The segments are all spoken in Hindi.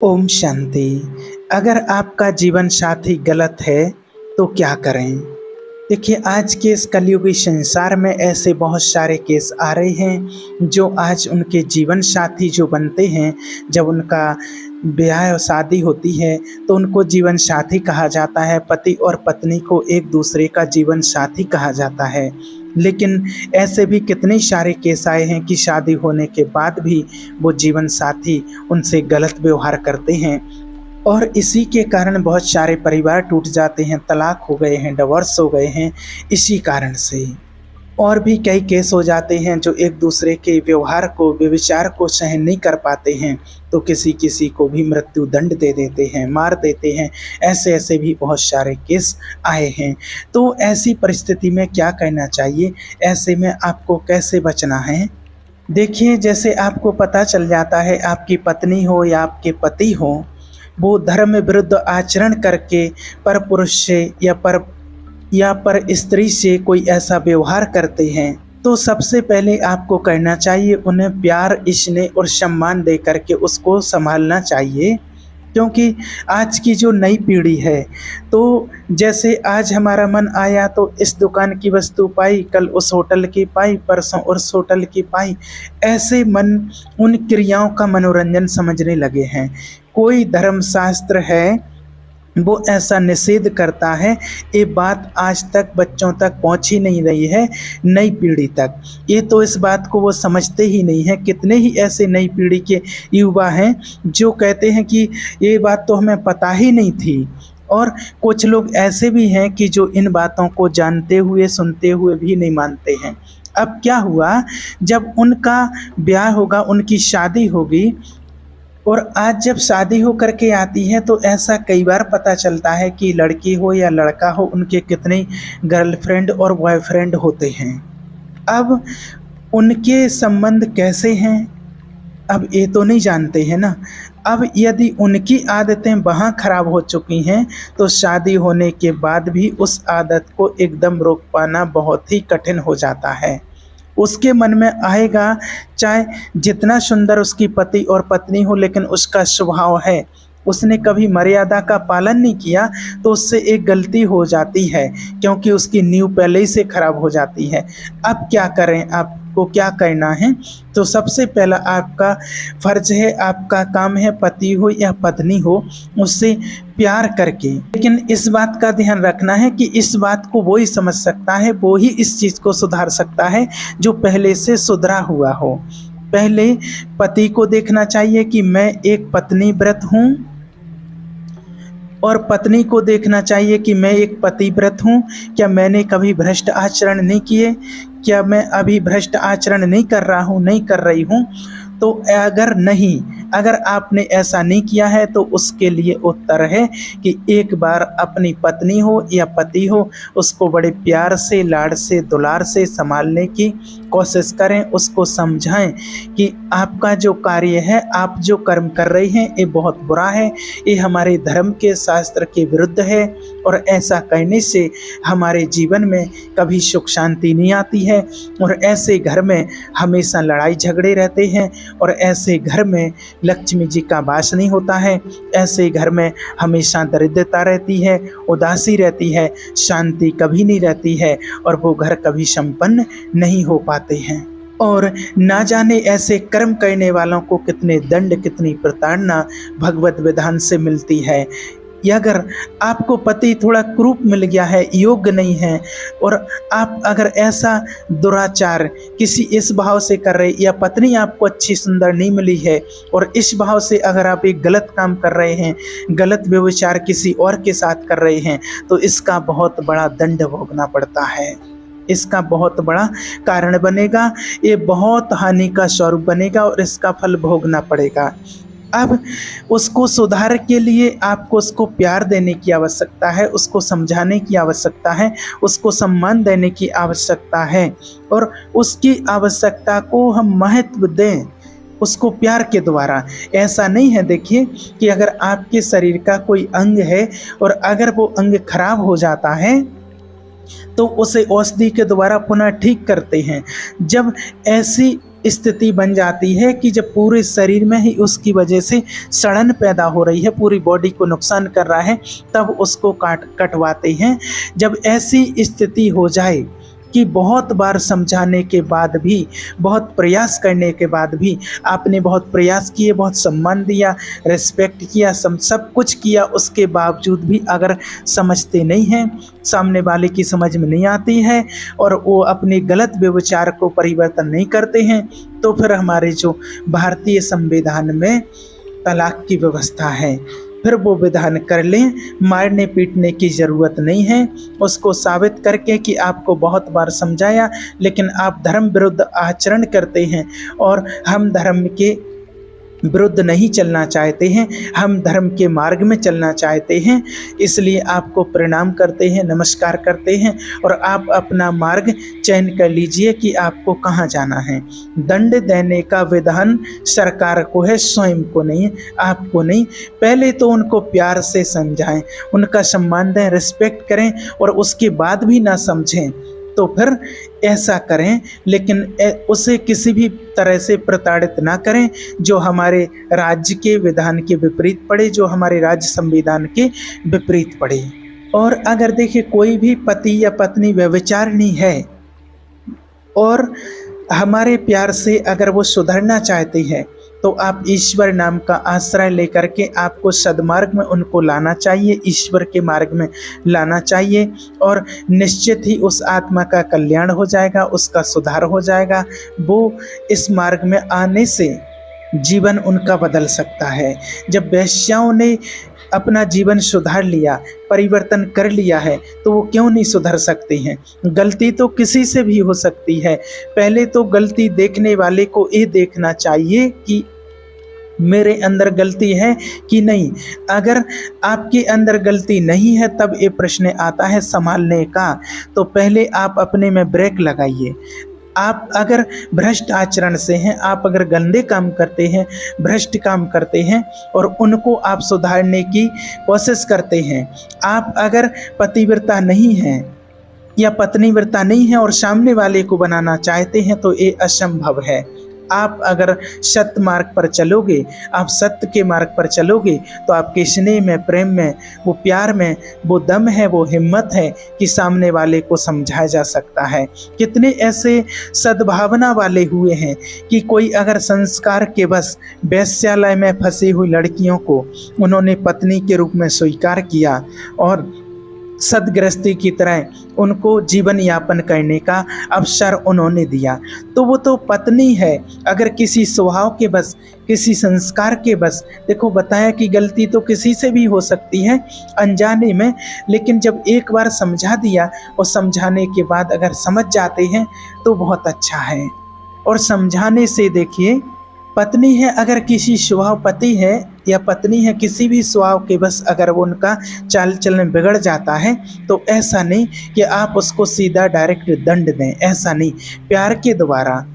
ओम शांति। अगर आपका जीवन साथी गलत है तो क्या करें? देखिए, आज के इस कलयुगी संसार में ऐसे बहुत सारे केस आ रहे हैं जो आज उनके जीवन साथी जो बनते हैं, जब उनका ब्याह और शादी होती है तो उनको जीवन साथी कहा जाता है। पति और पत्नी को एक दूसरे का जीवन साथी कहा जाता है। लेकिन ऐसे भी कितने सारे केस आए हैं कि शादी होने के बाद भी वो जीवन साथी उनसे गलत व्यवहार करते हैं और इसी के कारण बहुत सारे परिवार टूट जाते हैं, तलाक हो गए हैं, डिवोर्स हो गए हैं इसी कारण से। और भी कई केस हो जाते हैं जो एक दूसरे के व्यवहार को, व्यभिचार को सहन नहीं कर पाते हैं तो किसी किसी को भी मृत्यु दंड दे देते हैं, मार देते हैं। ऐसे ऐसे भी बहुत सारे केस आए हैं। तो ऐसी परिस्थिति में क्या करना चाहिए? ऐसे में आपको कैसे बचना है? देखिए, जैसे आपको पता चल जाता है आपकी पत्नी हो या आपके पति हो, वो धर्म विरुद्ध आचरण करके पर पुरुष से या पर स्त्री से कोई ऐसा व्यवहार करते हैं, तो सबसे पहले आपको करना चाहिए उन्हें प्यार, स्नेह और सम्मान दे करके उसको संभालना चाहिए। क्योंकि आज की जो नई पीढ़ी है, तो जैसे आज हमारा मन आया तो इस दुकान की वस्तु पाई, कल उस होटल की पाई, परसों उस होटल की पाई, ऐसे मन उन क्रियाओं का मनोरंजन समझने लगे हैं। कोई धर्मशास्त्र है वो ऐसा निषेध करता है। ये बात आज तक बच्चों तक पहुंच ही नहीं रही है, नई पीढ़ी तक। ये तो इस बात को वो समझते ही नहीं है। कितने ही ऐसे नई पीढ़ी के युवा हैं जो कहते हैं कि ये बात तो हमें पता ही नहीं थी। और कुछ लोग ऐसे भी हैं कि जो इन बातों को जानते हुए, सुनते हुए भी नहीं मानते हैं। अब क्या हुआ, जब उनका ब्याह होगा, उनकी शादी होगी, और आज जब शादी हो करके आती है तो ऐसा कई बार पता चलता है कि लड़की हो या लड़का हो, उनके कितने गर्लफ्रेंड और बॉयफ्रेंड होते हैं। अब उनके संबंध कैसे हैं, अब ये तो नहीं जानते हैं ना। अब यदि उनकी आदतें वहाँ खराब हो चुकी हैं तो शादी होने के बाद भी उस आदत को एकदम रोक पाना बहुत ही कठिन हो जाता है। उसके मन में आएगा, चाहे जितना सुंदर उसकी पति और पत्नी हो, लेकिन उसका स्वभाव है, उसने कभी मर्यादा का पालन नहीं किया तो उससे एक गलती हो जाती है, क्योंकि उसकी नींव पहले ही से खराब हो जाती है। अब क्या करें, आपको क्या करना है? तो सबसे पहला आपका फर्ज है, आपका काम है, पति हो या पत्नी हो, उससे प्यार करके। लेकिन इस बात का ध्यान रखना है कि इस बात को वो ही समझ सकता है, वो ही इस चीज़ को सुधार सकता है जो पहले से सुधरा हुआ हो। पहले पति को देखना चाहिए कि मैं एक पत्नी व्रत हूँ, और पत्नी को देखना चाहिए कि मैं एक पतिव्रत हूँ। क्या मैंने कभी भ्रष्ट आचरण नहीं किए? क्या मैं अभी भ्रष्ट आचरण नहीं कर रहा हूँ, नहीं कर रही हूँ? तो अगर आपने ऐसा नहीं किया है तो उसके लिए उत्तर है कि एक बार अपनी पत्नी हो या पति हो, उसको बड़े प्यार से, लाड से, दुलार से संभालने की कोशिश करें। उसको समझाएं कि आपका जो कार्य है, आप जो कर्म कर रहे हैं, ये बहुत बुरा है, ये हमारे धर्म के, शास्त्र के विरुद्ध है, और ऐसा करने से हमारे जीवन में कभी सुख शांति नहीं आती है, और ऐसे घर में हमेशा लड़ाई झगड़े रहते हैं, और ऐसे घर में लक्ष्मी जी का वास नहीं होता है। ऐसे घर में हमेशा दरिद्रता रहती है, उदासी रहती है, शांति कभी नहीं रहती है, और वो घर कभी संपन्न नहीं हो पाते हैं। और ना जाने ऐसे कर्म करने वालों को कितने दंड, कितनी प्रताड़ना भगवत विधान से मिलती है। या अगर आपको पति थोड़ा क्रूप मिल गया है, योग्य नहीं है, और आप अगर ऐसा दुराचार किसी इस भाव से कर रहे, या पत्नी आपको अच्छी सुंदर नहीं मिली है और इस भाव से अगर आप एक गलत काम कर रहे हैं, गलत व्यभिचार किसी और के साथ कर रहे हैं, तो इसका बहुत बड़ा दंड भोगना पड़ता है। इसका बहुत बड़ा कारण बनेगा, ये बहुत हानि का स्वरूप बनेगा और इसका फल भोगना पड़ेगा। अब उसको सुधार के लिए आपको उसको प्यार देने की आवश्यकता है, उसको समझाने की आवश्यकता है, उसको सम्मान देने की आवश्यकता है, और उसकी आवश्यकता को हम महत्व दें, उसको प्यार के द्वारा। ऐसा नहीं है, देखिए, कि अगर आपके शरीर का कोई अंग है और अगर वो अंग खराब हो जाता है तो उसे औषधि के द्वारा पुनः ठीक करते हैं। जब ऐसी स्थिति बन जाती है कि जब पूरे शरीर में ही उसकी वजह से सड़न पैदा हो रही है, पूरी बॉडी को नुकसान कर रहा है, तब उसको कटवाते हैं। जब ऐसी स्थिति हो जाए कि बहुत बार समझाने के बाद भी, बहुत प्रयास करने के बाद भी, आपने बहुत प्रयास किए, बहुत सम्मान दिया, रिस्पेक्ट किया, सब कुछ किया, उसके बावजूद भी अगर समझते नहीं हैं, सामने वाले की समझ में नहीं आती है और वो अपने गलत व्यवचार को परिवर्तन नहीं करते हैं, तो फिर हमारे जो भारतीय संविधान में तलाक की व्यवस्था है, फिर वो विधान कर लें। मारने पीटने की ज़रूरत नहीं है। उसको साबित करके कि आपको बहुत बार समझाया लेकिन आप धर्म विरुद्ध आचरण करते हैं और हम धर्म के विरुद्ध नहीं चलना चाहते हैं, हम धर्म के मार्ग में चलना चाहते हैं, इसलिए आपको प्रणाम करते हैं, नमस्कार करते हैं और आप अपना मार्ग चयन कर लीजिए कि आपको कहाँ जाना है। दंड देने का विधान सरकार को है, स्वयं को नहीं, आपको नहीं। पहले तो उनको प्यार से समझाएं, उनका सम्मान दें, रिस्पेक्ट करें और उसके बाद भी ना समझें तो फिर ऐसा करें, लेकिन उसे किसी भी तरह से प्रताड़ित ना करें जो हमारे राज्य के विधान के विपरीत पड़े, जो हमारे राज्य संविधान के विपरीत पड़े। और अगर देखिए कोई भी पति या पत्नी व्यभिचारिणी है और हमारे प्यार से अगर वो सुधरना चाहती है तो आप ईश्वर नाम का आश्रय लेकर के आपको सद्मार्ग में उनको लाना चाहिए, ईश्वर के मार्ग में लाना चाहिए और निश्चित ही उस आत्मा का कल्याण हो जाएगा, उसका सुधार हो जाएगा। वो इस मार्ग में आने से जीवन उनका बदल सकता है। जब वेश्याओं ने अपना जीवन सुधार लिया, परिवर्तन कर लिया है, तो वो क्यों नहीं सुधर सकती हैं? गलती तो किसी से भी हो सकती है। पहले तो गलती देखने वाले को ये देखना चाहिए कि मेरे अंदर गलती है कि नहीं। अगर आपके अंदर गलती नहीं है तब ये प्रश्न आता है संभालने का, तो पहले आप अपने में ब्रेक लगाइए। आप अगर भ्रष्ट आचरण से हैं, आप अगर गंदे काम करते हैं, भ्रष्ट काम करते हैं और उनको आप सुधारने की कोशिश करते हैं, आप अगर पतिव्रता नहीं हैं या पत्नीव्रता नहीं है और सामने वाले को बनाना चाहते हैं तो ये असंभव है। आप अगर सत्य मार्ग पर चलोगे, आप सत्य के मार्ग पर चलोगे तो आपके स्नेह में, प्रेम में, वो प्यार में वो दम है, वो हिम्मत है कि सामने वाले को समझाया जा सकता है। कितने ऐसे सद्भावना वाले हुए हैं कि कोई अगर संस्कार के बस वेश्यालय में फंसी हुई लड़कियों को उन्होंने पत्नी के रूप में स्वीकार किया और सदगृहस्थी की तरह उनको जीवन यापन करने का अवसर उन्होंने दिया, तो वो तो पत्नी है। अगर किसी स्वभाव के बस, किसी संस्कार के बस, देखो बताया कि गलती तो किसी से भी हो सकती है अनजाने में, लेकिन जब एक बार समझा दिया और समझाने के बाद अगर समझ जाते हैं तो बहुत अच्छा है। और समझाने से देखिए, पत्नी है अगर किसी स्वभाव, पति है या पत्नी है किसी भी स्वभाव के बस अगर वो उनका चाल चलन बिगड़ जाता है तो ऐसा नहीं कि आप उसको सीधा डायरेक्ट दंड दें, ऐसा नहीं, प्यार के द्वारा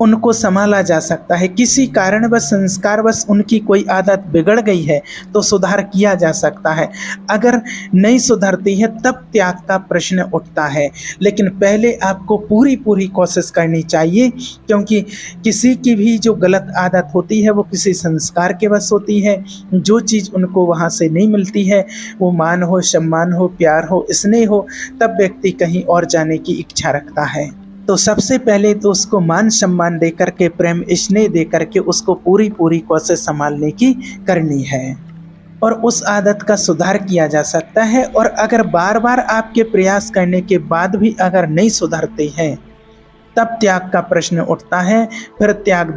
उनको संभाला जा सकता है। किसी कारण बस, संस्कार बस उनकी कोई आदत बिगड़ गई है तो सुधार किया जा सकता है। अगर नहीं सुधरती है तब त्याग का प्रश्न उठता है, लेकिन पहले आपको पूरी कोशिश करनी चाहिए, क्योंकि किसी की भी जो गलत आदत होती है वो किसी संस्कार के बस होती है। जो चीज़ उनको वहाँ से नहीं मिलती है, वो मान हो, सम्मान हो, प्यार हो, स्नेह हो, तब व्यक्ति कहीं और जाने की इच्छा रखता है। तो सबसे पहले तो उसको मान सम्मान दे करके, प्रेम स्नेह दे करके उसको पूरी कोशिश संभालने की करनी है और उस आदत का सुधार किया जा सकता है। और अगर बार बार आपके प्रयास करने के बाद भी अगर नहीं सुधरते हैं तब त्याग का प्रश्न उठता है। फिर त्याग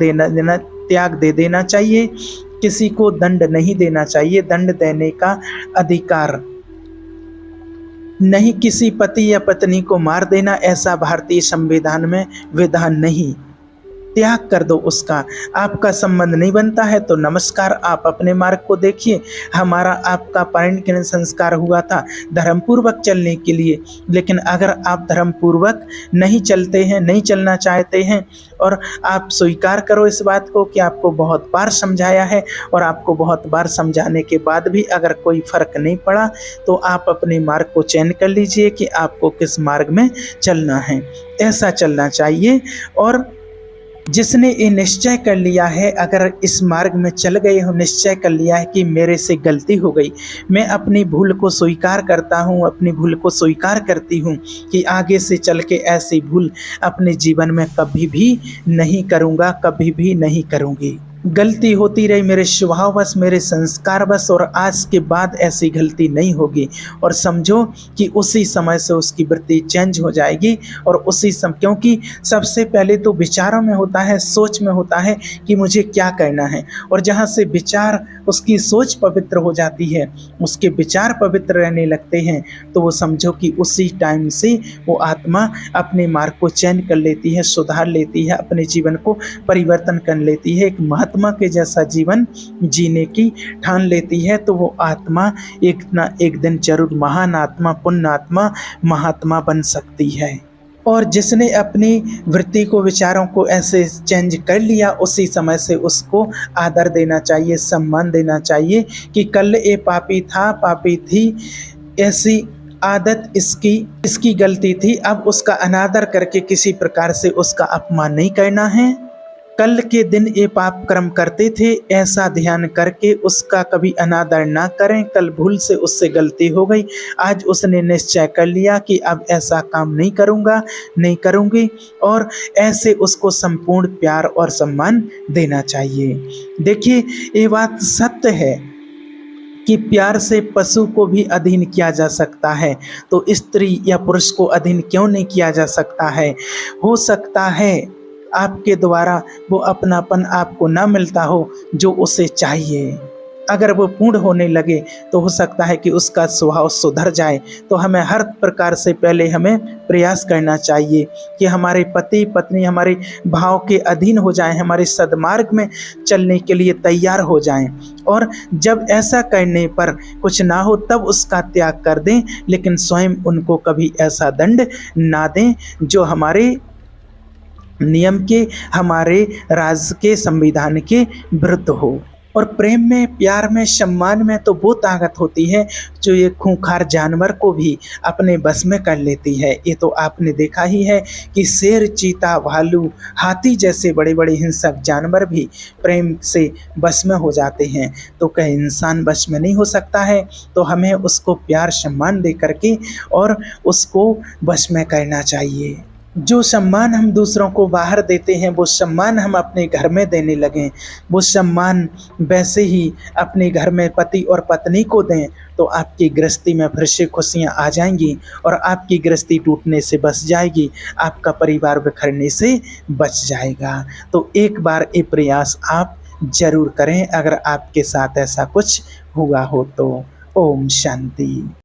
दे देना चाहिए, किसी को दंड नहीं देना चाहिए। दंड देने का अधिकार नहीं, किसी पति या पत्नी को मार देना ऐसा भारतीय संविधान में विधान नहीं। त्याग कर दो उसका। आपका संबंध नहीं बनता है तो नमस्कार, आप अपने मार्ग को देखिए। हमारा आपका पारण संस्कार हुआ था धर्मपूर्वक चलने के लिए, लेकिन अगर आप धर्मपूर्वक नहीं चलते हैं, नहीं चलना चाहते हैं और आप स्वीकार करो इस बात को कि आपको बहुत बार समझाया है और आपको बहुत बार समझाने के बाद भी अगर कोई फर्क नहीं पड़ा तो आप अपने मार्ग को चयन कर लीजिए कि आपको किस मार्ग में चलना है। ऐसा चलना चाहिए। और जिसने ये निश्चय कर लिया है, अगर इस मार्ग में चल गए हो, निश्चय कर लिया है कि मेरे से गलती हो गई, मैं अपनी भूल को स्वीकार करता हूँ, अपनी भूल को स्वीकार करती हूँ कि आगे से चल के ऐसी भूल अपने जीवन में कभी भी नहीं करूँगा, कभी भी नहीं करूँगी। गलती होती रही मेरे स्वभाववश, मेरे संस्कारवश, और आज के बाद ऐसी गलती नहीं होगी। और समझो कि उसी समय से उसकी वृत्ति चेंज हो जाएगी। और उसी समय, क्योंकि सबसे पहले तो विचारों में होता है, सोच में होता है कि मुझे क्या करना है। और जहाँ से विचार, उसकी सोच पवित्र हो जाती है, उसके विचार पवित्र रहने लगते हैं, तो वो समझो कि उसी टाइम से वो आत्मा अपने मार्ग को चयन कर लेती है, सुधार लेती है, अपने जीवन को परिवर्तन कर लेती है, एक महात्मा के जैसा जीवन जीने की ठान लेती है। तो वो आत्मा एक ना एक दिन जरूर महान आत्मा, पुण्य आत्मा, महात्मा बन सकती है। और जिसने अपनी वृत्ति को, विचारों को ऐसे चेंज कर लिया, उसी समय से उसको आदर देना चाहिए, सम्मान देना चाहिए कि कल ये पापी था, पापी थी, ऐसी आदत इसकी गलती थी, अब उसका अनादर करके किसी प्रकार से उसका अपमान नहीं करना है। कल के दिन ये पाप कर्म करते थे, ऐसा ध्यान करके उसका कभी अनादर ना करें। कल भूल से उससे गलती हो गई, आज उसने निश्चय कर लिया कि अब ऐसा काम नहीं करूँगा, नहीं करूँगी, और ऐसे उसको संपूर्ण प्यार और सम्मान देना चाहिए। देखिए, ये बात सत्य है कि प्यार से पशु को भी अधीन किया जा सकता है, तो स्त्री या पुरुष को अधीन क्यों नहीं किया जा सकता है। हो सकता है आपके द्वारा वो अपनापन आपको ना मिलता हो जो उसे चाहिए। अगर वो पूर्ण होने लगे तो हो सकता है कि उसका स्वभाव सुधर जाए। तो हमें हर प्रकार से पहले हमें प्रयास करना चाहिए कि हमारे पति पत्नी हमारे भाव के अधीन हो जाएं, हमारे सद्मार्ग में चलने के लिए तैयार हो जाएं। और जब ऐसा करने पर कुछ ना हो तब उसका त्याग कर दें, लेकिन स्वयं उनको कभी ऐसा दंड ना दें जो हमारे नियम के, हमारे राज्य के, संविधान के विरुद्ध हो। और प्रेम में, प्यार में, सम्मान में तो वो ताकत होती है जो ये खूंखार जानवर को भी अपने बस में कर लेती है। ये तो आपने देखा ही है कि शेर, चीता, भालू, हाथी जैसे बड़े बड़े हिंसक जानवर भी प्रेम से बस में हो जाते हैं, तो क्या इंसान बस में नहीं हो सकता है। तो हमें उसको प्यार सम्मान दे करके और उसको बस में करना चाहिए। जो सम्मान हम दूसरों को बाहर देते हैं, वो सम्मान हम अपने घर में देने लगें, वो सम्मान वैसे ही अपने घर में पति और पत्नी को दें, तो आपकी गृहस्थी में फिर से खुशियाँ आ जाएंगी और आपकी गृहस्थी टूटने से बच जाएगी, आपका परिवार बिखरने से बच जाएगा। तो एक बार ये प्रयास आप जरूर करें अगर आपके साथ ऐसा कुछ हुआ हो तो। ओम शांति।